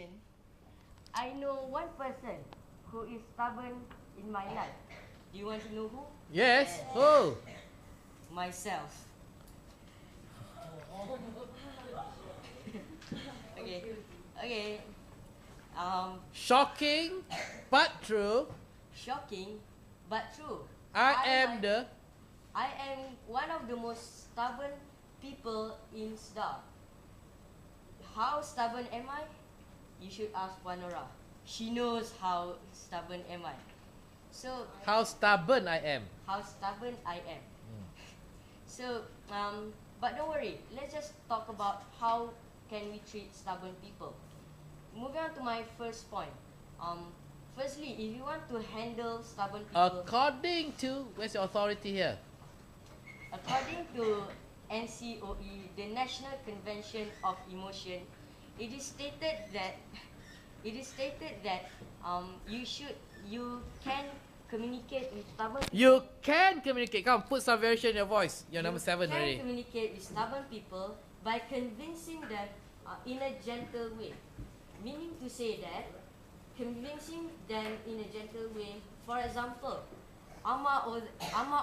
emotion, I know one person who is stubborn in my life. Do you want to know who? Yes. Who? Myself. Okay. Okay. Shocking, but true. Shocking, but true. I am one of the most stubborn people in SDAR. How stubborn am I? You should ask Panora. She knows how stubborn am I. So how stubborn I am. how stubborn I am. So but don't worry. Let's just talk about how can we treat stubborn people. Moving on to my first point. Firstly, if you want to handle stubborn people, According to, where's your authority here? according to NCOE, the National Convention of Emotion, it is stated that you can communicate with stubborn people. You can communicate. Come, put some variation in your voice. You're number 7 You already. can communicate with stubborn people by convincing them in a gentle way. Meaning to say that, convincing them in a gentle way. For example, Amma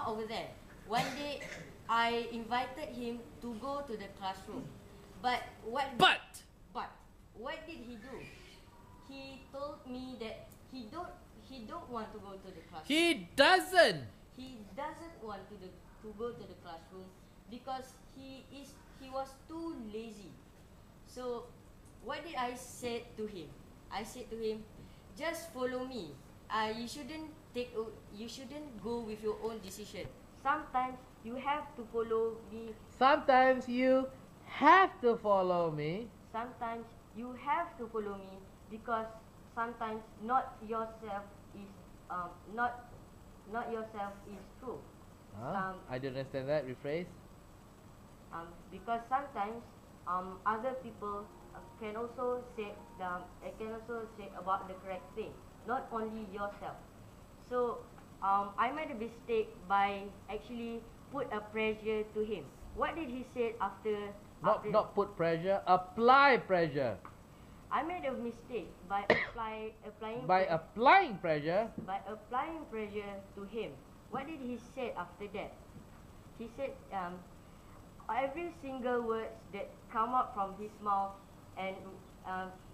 over there. One day, I invited him to go to the classroom. But what did he do? He told me that he don't want to go to the classroom. He doesn't. He doesn't want to go to the classroom because he was too lazy. So what did I say to him? I said to him, just follow me. You shouldn't go with your own decision. Sometimes you have to follow me. Sometimes you have to follow me. Sometimes you have to follow me because sometimes not yourself is true. I don't understand that. Rephrase. Because sometimes other people can also say about the correct thing, not only yourself. So I made a mistake by actually put a pressure to him. What did he say after? Not put pressure. Apply pressure. I made a mistake by applying pressure. by applying pressure to him. What did he say after that? He said every single words that come out from his mouth and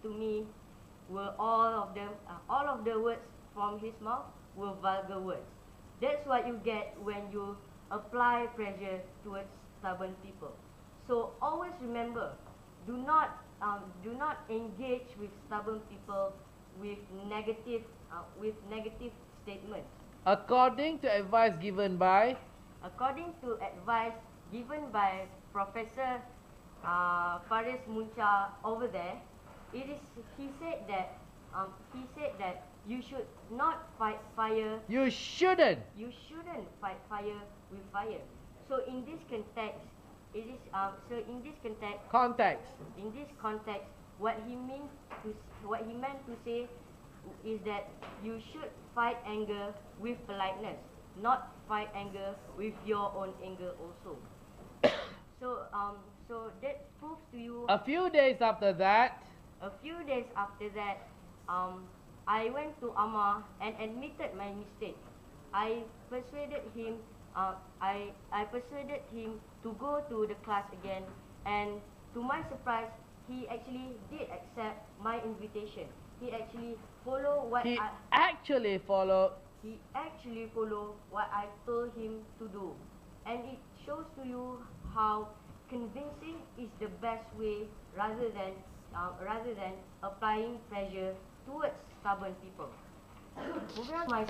to me were all of the words from his mouth were vulgar words. That's what you get when you apply pressure towards stubborn people. So always remember, do not engage with stubborn people with negative statements. According to advice given by Professor Faris Muncha over there, he said that you should not fight fire. you shouldn't. You shouldn't fight fire with fire. So in this context, what he meant to say is that you should fight anger with politeness, not fight anger with your own anger also. So that proves to you. A few days after that, I went to Amma and admitted my mistake. I persuaded him. I persuaded him to go to the class again, and to my surprise, he actually did accept my invitation. He actually followed what he I actually followed. what I told him to do, and it shows to you how convincing is the best way rather than applying pressure towards stubborn people. Moving on to my